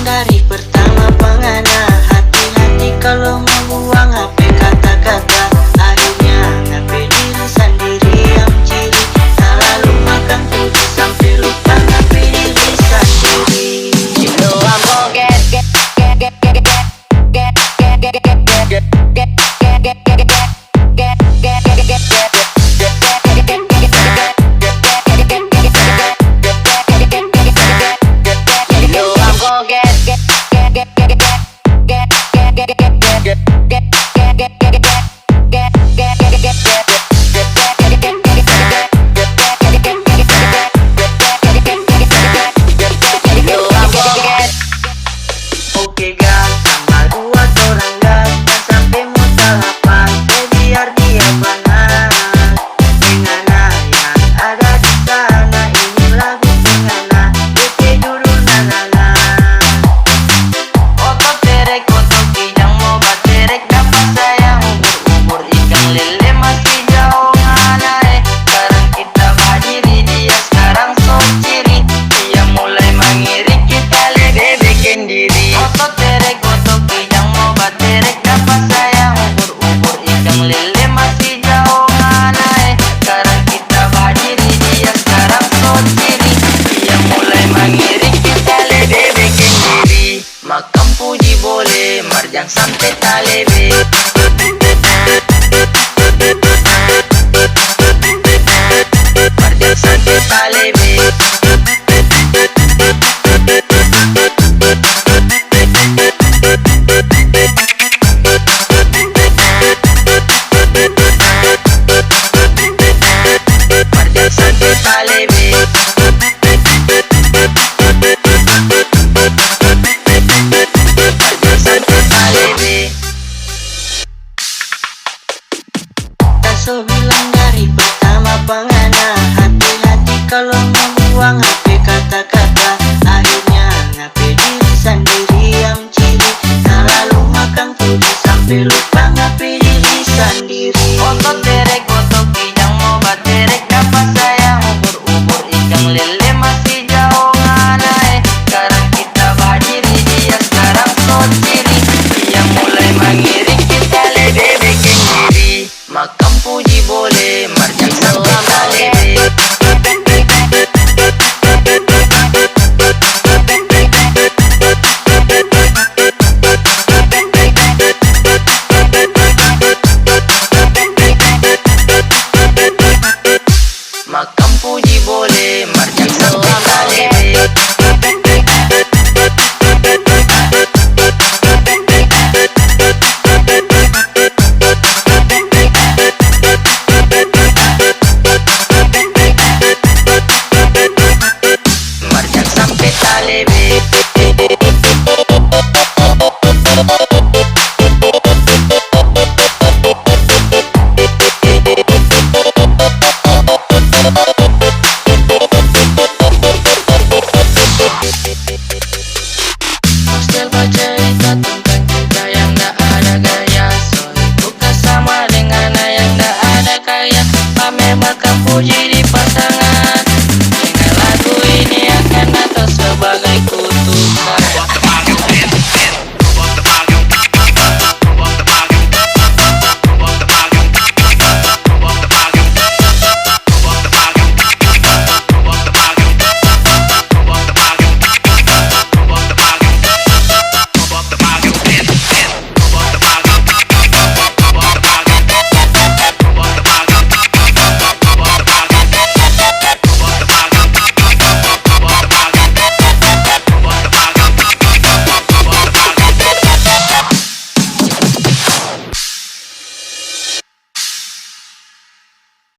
dari pertama pengana. Hati-hati kalau membuang HP kata-kata. Akhirnya ngapain diri sendiri yang ciri. Selalu makan tujuh sampai lupa ngapain diri sendiri. You know I'm gon' get Oke gas, tambah dua orang gas, dan sampai modal apa, biar dia panas. Pengana yang ada di sana, ini lagu pengana, oke dulu nanana. Otot terek, otot kijang mau baterek, dapat sayang ubur-ubur ikan lele masih jauh ngana. Sekarang kita berdiri, dia sekarang so ciri, dia mulai mengirik, kita lebih bikin diri. Otot terek, otot kijang mau baterek, dapat sayang ubur-ubur ikan lele masih jauh ngana. Sekarang kita berdiri, dia sekarang so ciri, dia mulai mengirik, kita lebih bikin diri. Makan puji boleh, marjang sampai talebe. Marjang sampai talebe. Marjang sampai talebe. Marjang sampai talebe. Taso bilang dari pertama pengana. Hati-hati kalau membuang HP kata-kata.